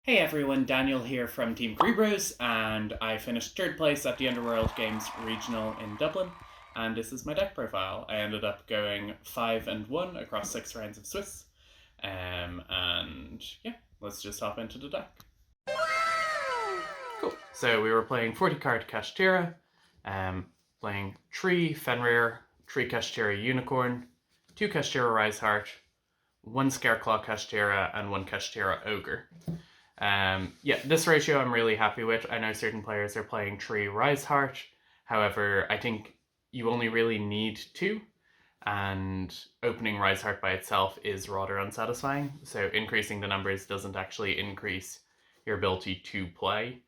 Hey everyone, Daniel here from Team Kuribrohs, and I finished third place at the Underworld Games Regional in Dublin, and this is my deck profile. I ended up going 5-1 across 6 rounds of Swiss, and yeah, let's just hop into the deck. Cool. So we were playing 40 card Kashtira, playing Tree Fenrir, Tree Kashtira Unicorn, 2 Kashtira Rise Heart, 1 Scareclaw Kashtira, and 1 Kashtira Ogre. This ratio I'm really happy with. I know certain players are playing Tree Rise Heart. However, I think you only really need 2, and opening Rise Heart by itself is rather unsatisfying. So increasing the numbers doesn't actually increase your ability to play.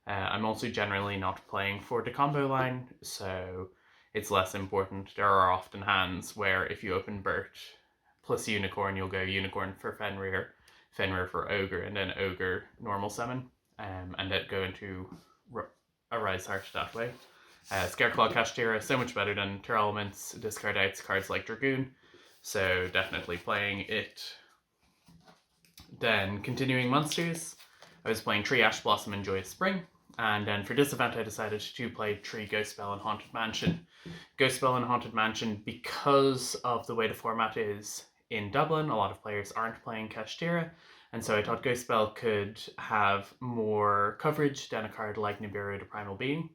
I'm also generally not playing for the combo line, so it's less important. There are often hands where if you open Bert plus Unicorn, you'll go Unicorn for Fenrir, Fenrir for Ogre, and then Ogre normal summon, and then go into a Rise Heart that way. Scareclaw Kashtira is so much better than Ter Elements, discard out cards like Dragoon, so definitely playing it. Then continuing monsters, I was playing Tree Ash Blossom and Joyous Spring, and then for this event I decided to play Tree Ghost Spell and Haunted Mansion. Ghost Spell and Haunted Mansion, because of the way the format is in Dublin, a lot of players aren't playing Kashtira, and so I thought Ghost Spell could have more coverage than a card like Nibiru the Primal Being.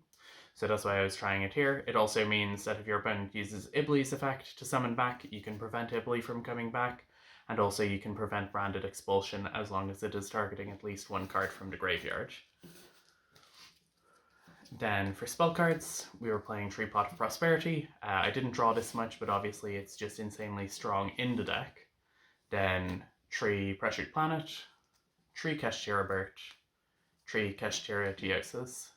So that's why I was trying it here. It also means that if your opponent uses Ibli's effect to summon back, you can prevent Ibli from coming back, and also you can prevent Branded Expulsion as long as it is targeting at least 1 card from the graveyard. Then for spell cards, we were playing Tree Pot of Prosperity. I didn't draw this much, but obviously it's just insanely strong in the deck. Then Tree Pressured Planet, Tree Kashtira Bert, Tree Kashtira Teosis.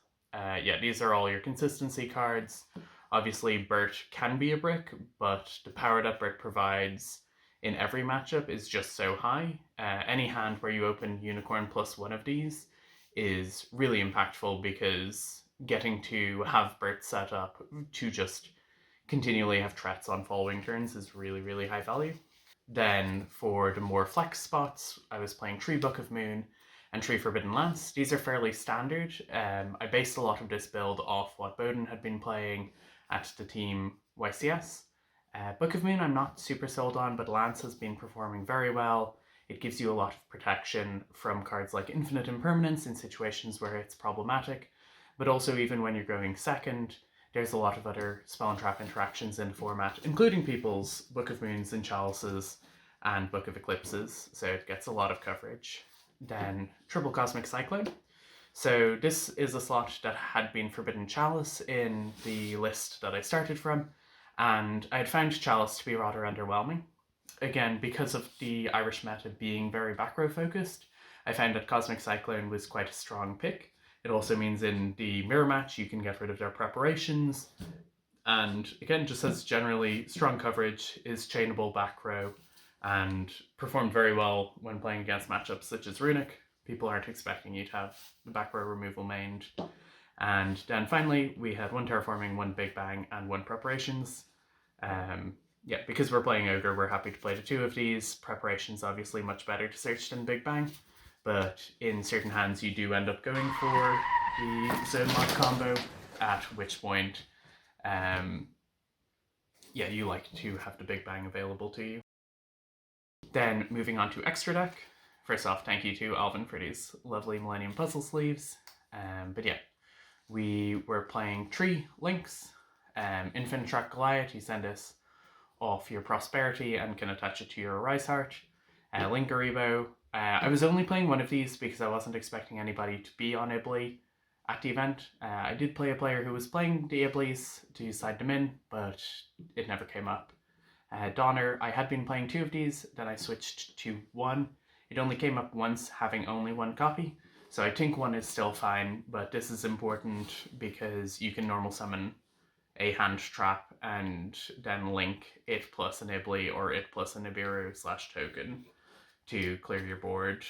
These are all your consistency cards. Obviously, Bert can be a brick, but the power that Bert provides in every matchup is just so high. Any hand where you open Unicorn plus 1 of these is really impactful, because getting to have Bert set up to just continually have threats on following turns is really, really high value. Then for the more flex spots, I was playing Tree Book of Moon and Tree Forbidden Lance. These are fairly standard. I based a lot of this build off what Bowden had been playing at the team YCS. Book of Moon I'm not super sold on, but Lance has been performing very well. It gives you a lot of protection from cards like Infinite Impermanence in situations where it's problematic, but also even when you're going second, there's a lot of other spell and trap interactions in the format, including people's Book of Moons and Chalices and Book of Eclipses, so it gets a lot of coverage. Then Triple Cosmic Cyclone. So this is a slot that had been Forbidden Chalice in the list that I started from, and I had found Chalice to be rather underwhelming. Again, because of the Irish meta being very back row focused, I found that Cosmic Cyclone was quite a strong pick. It also means in the mirror match you can get rid of their preparations, and again just has generally strong coverage, is chainable back row, and performed very well when playing against matchups such as Runic. People aren't expecting you to have the back row removal mained. And then finally we had 1 Terraforming, 1 Big Bang, and 1 Preparations. Because we're playing Ogre, we're happy to play the 2 of these. Preparations obviously much better to search than Big Bang, but in certain hands you do end up going for the Zone Mod combo, at which point you like to have the Big Bang available to you. Then moving on to extra deck. First off, thank you to Alvin for these lovely Millennium Puzzle sleeves. We were playing Tree Lynx, Infinitrack Goliath. You send this off your Prosperity and can attach it to your Rise Heart. Link Kuriboh. I was only playing 1 of these because I wasn't expecting anybody to be on Ibli at the event. I did play a player who was playing the Iblis to side them in, but it never came up. Donner, I had been playing 2 of these, then I switched to 1. It only came up once, having only 1 copy, so I think 1 is still fine, but this is important because you can normal summon a hand trap and then link it plus an Ibli or it plus a Nibiru / token to clear your board.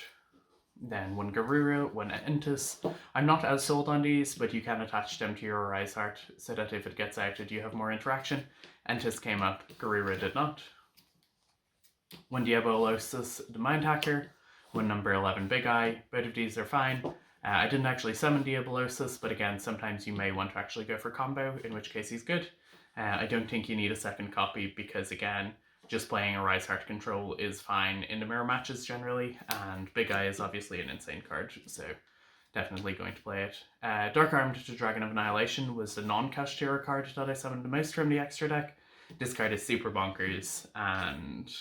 Then 1 Garura, 1 Entus. I'm not as sold on these, but you can attach them to your Rise Heart so that if it gets outed you have more interaction. Entus came up, Garura did not. 1 Diabolosis, the Mind Hacker, one number 11 Big Eye. Both of these are fine. I didn't actually summon Diabolosis, but again, sometimes you may want to actually go for combo, in which case he's good. I don't think you need a second copy because, again, just playing a Rise Heart control is fine in the mirror matches generally, and Big Eye is obviously an insane card, so definitely going to play it. Dark Armed to Dragon of Annihilation was the non-Kashtira card that I summoned the most from the extra deck. This card is super bonkers, and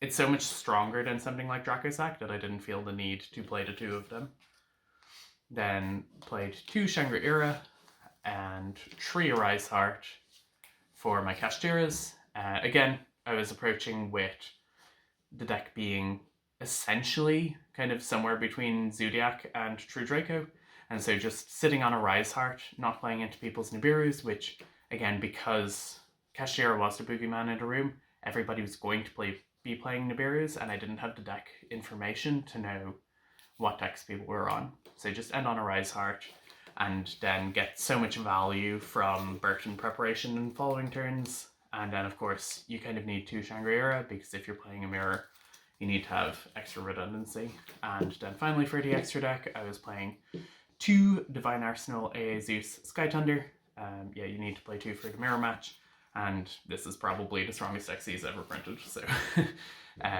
it's so much stronger than something like Dracosac that I didn't feel the need to play the two of them. Then played 2 Shangri-Ira and 3 Rise Heart for my Kashtiras. Again, I was approaching with the deck being essentially kind of somewhere between Zodiac and True Draco, and so just sitting on a Rise Heart, not playing into people's Nibiru's, which, again, because Kashtira was the boogeyman in the room, everybody was going to be playing Nibiru's, and I didn't have the deck information to know what decks people were on. So just end on a Rise Heart, and then get so much value from Burton preparation and following turns. And then, of course, you kind of need 2 Shangri-Ira, because if you're playing a mirror, you need to have extra redundancy. And then finally for the extra deck, I was playing 2 Divine Arsenal AA Zeus Sky Thunder. Yeah, you need to play 2 for the mirror match, and this is probably the strongest deck he's ever printed, so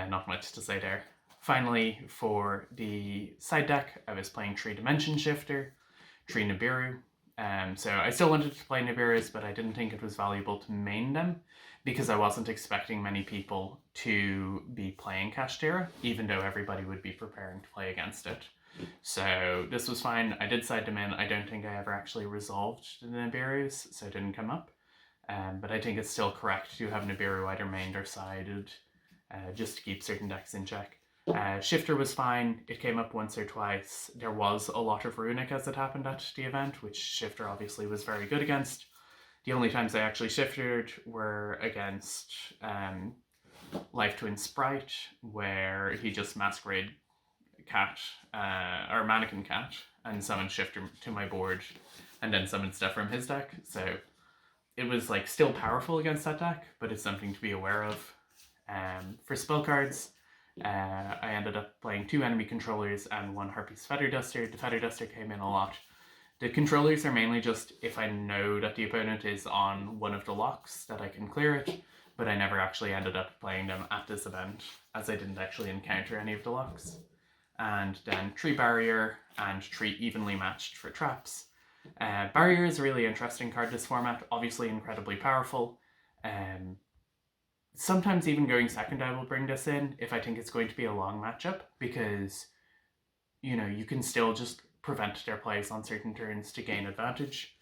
not much to say there. Finally, for the side deck, I was playing 3 Dimension Shifter, 3 Nibiru. So I still wanted to play Nibiru's, but I didn't think it was valuable to main them because I wasn't expecting many people to be playing Kashtira, even though everybody would be preparing to play against it. So this was fine. I did side them in. I don't think I ever actually resolved the Nibiru's, so it didn't come up. But I think it's still correct to have Nibiru either mained or sided, just to keep certain decks in check. Shifter was fine. It came up once or twice. There was a lot of Runic as it happened at the event, which Shifter obviously was very good against. The only times I actually shifted were against Life Twin Sprite, where he just Masquerade Cat, or Mannequin Cat, and summoned Shifter to my board, and then summoned stuff from his deck. So it was like still powerful against that deck, but it's something to be aware of. For spell cards, I ended up playing 2 enemy controllers and 1 Harpy's Feather Duster. The Feather Duster came in a lot. The controllers are mainly just if I know that the opponent is on one of the locks that I can clear it, but I never actually ended up playing them at this event, as I didn't actually encounter any of the locks. And then 3 Barrier and 3 Evenly Matched for traps. Barrier is a really interesting card this format, obviously incredibly powerful. Sometimes even going second I will bring this in if I think it's going to be a long matchup, because, you know, you can still just prevent their plays on certain turns to gain advantage.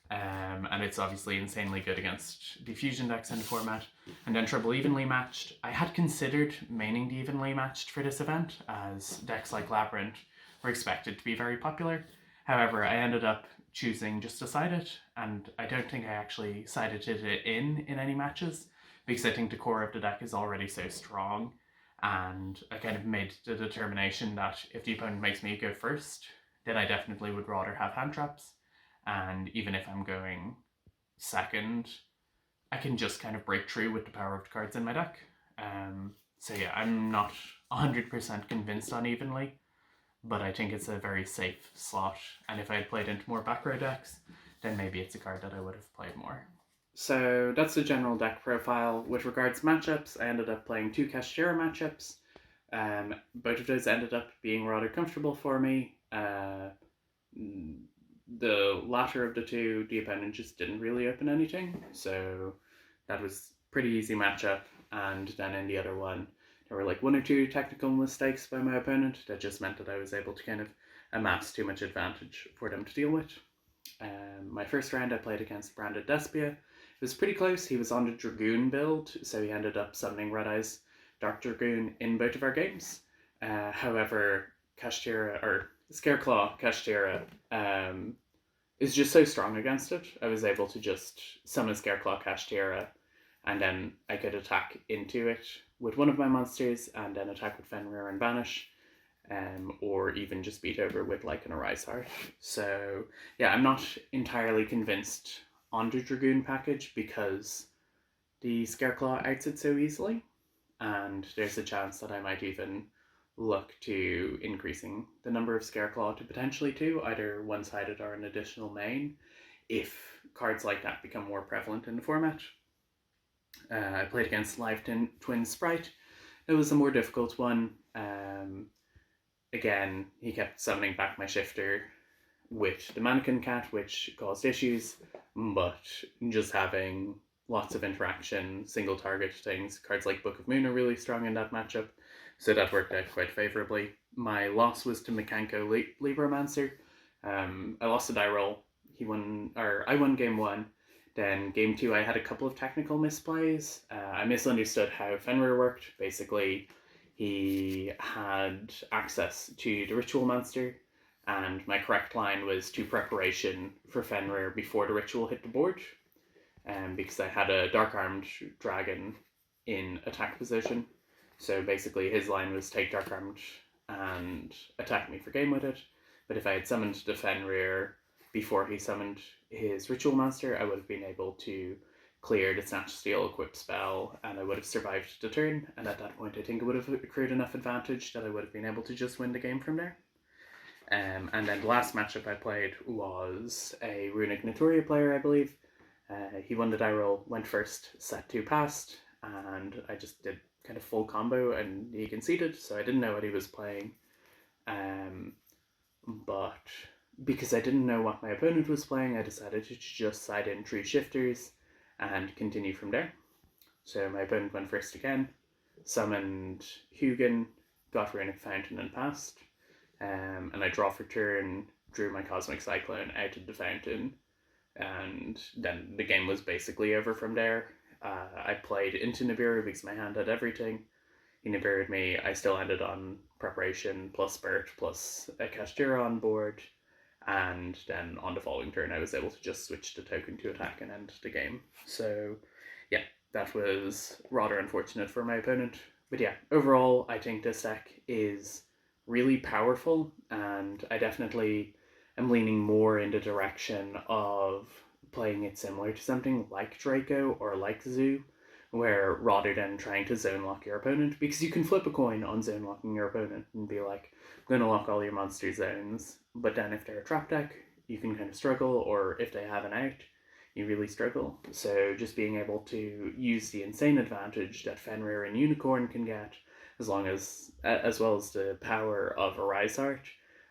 And it's obviously insanely good against the fusion decks in the format. And then Triple Evenly Matched. I had considered maining the Evenly Matched for this event, as decks like Labyrinth were expected to be very popular. However, I ended up choosing just to side it, and I don't think I actually sided it in any matches, because I think the core of the deck is already so strong, and I kind of made the determination that if the opponent makes me go first, then I definitely would rather have hand traps, and even if I'm going second, I can just kind of break through with the power of the cards in my deck. So yeah, I'm not 100% convinced on Evenly, but I think it's a very safe slot, and if I had played into more back row decks, then maybe it's a card that I would have played more. So that's the general deck profile. With regards to matchups, I ended up playing 2 Kashtira matchups. Both of those ended up being rather comfortable for me. The latter of the 2, the opponent just didn't really open anything, so that was pretty easy matchup. And then in the other one, there were like 1 or 2 technical mistakes by my opponent that just meant that I was able to kind of amass too much advantage for them to deal with. My first round I played against Branded Despia. It was pretty close. He was on the Dragoon build, so he ended up summoning Red Eye's Dark Dragoon in both of our games. However, Kashtira, or Scareclaw Kashtira, is just so strong against it. I was able to just summon Scareclaw Kashtira, and then I could attack into it with one of my monsters, and then attack with Fenrir and Banish, or even just beat over with like an Arise Heart. So yeah, I'm not entirely convinced on the Dragoon package because the Scareclaw outs it so easily, and there's a chance that I might even look to increasing the number of Scareclaw to potentially 2, either one-sided or an additional main, if cards like that become more prevalent in the format. I played against Live Twin Sprite. It was a more difficult one. Again, he kept summoning back my shifter with the Mannequin Cat, which caused issues, but just having lots of interaction, single target things, cards like Book of Moon are really strong in that matchup, so that worked out quite favourably. My loss was to Mekanko Libromancer. I lost a die roll. I won game 1. Then game 2, I had a couple of technical misplays. I misunderstood how Fenrir worked. Basically, he had access to the Ritual Monster, and my correct line was to preparation for Fenrir before the Ritual hit the board, because I had a Dark Armed Dragon in attack position. So basically his line was take Dark Armed and attack me for game with it. But if I had summoned the Fenrir before he summoned his Ritual Monster, I would have been able to clear the Snatch Steal equip spell, and I would have survived the turn, and at that point I think it would have accrued enough advantage that I would have been able to just win the game from there. And then the last matchup I played was a Runic Naturia player, I believe. He won the die roll, went first, set 2 passed, and I just did kind of full combo, and he conceded, so I didn't know what he was playing. But because I didn't know what my opponent was playing, I decided to just side in 3 shifters and continue from there. So my opponent went first again, summoned Hugin, got Runic Fountain and passed, and I draw for turn, drew my Cosmic Cyclone out of the fountain, and then the game was basically over from there. I played into Nibiru because my hand had everything. He Nibiru'd me. I still ended on preparation plus Spurt plus a Kashtira on board, and then on the following turn I was able to just switch the token to attack and end the game. So yeah, that was rather unfortunate for my opponent. But yeah, overall I think this deck is really powerful, and I definitely am leaning more in the direction of playing it similar to something like Draco or like Zoo, where rather than trying to zone lock your opponent, because you can flip a coin on zone locking your opponent and be like, I'm going to lock all your monster zones, but then if they're a trap deck, you can kind of struggle, or if they have an out, you really struggle. So just being able to use the insane advantage that Fenrir and Unicorn can get, as well as the power of Arise Heart,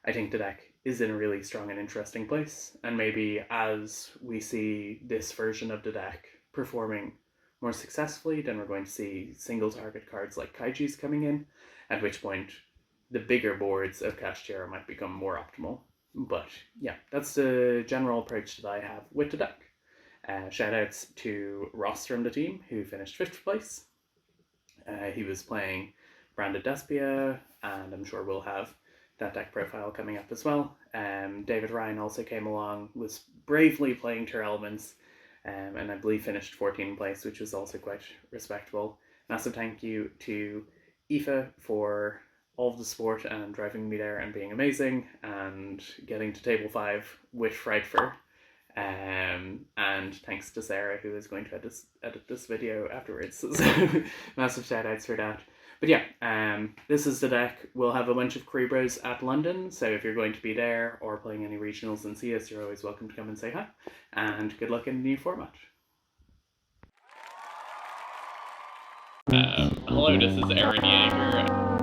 I think the deck is in a really strong and interesting place. And maybe as we see this version of the deck performing more successfully, then we're going to see single target cards like Kaiju's coming in, at which point the bigger boards of Kashtira might become more optimal. But yeah, that's the general approach that I have with the deck. Shoutouts to Ross from the team, who finished 5th place. He was playing Branded Despia, and I'm sure we'll have that deck profile coming up as well. David Ryan also came along, was bravely playing Tur Elements, and I believe finished 14th place, which was also quite respectable. Massive thank you to Aoife for all of the support and driving me there and being amazing, and getting to table 5 with Frightfur. And thanks to Sarah, who is going to edit this video afterwards. So massive shout outs for that. But yeah, this is the deck. We'll have a bunch of Kuribrohs at London, so if you're going to be there or playing any regionals and see us, you're always welcome to come and say hi. And good luck in the new format. Hello, this is Aaron Yeager.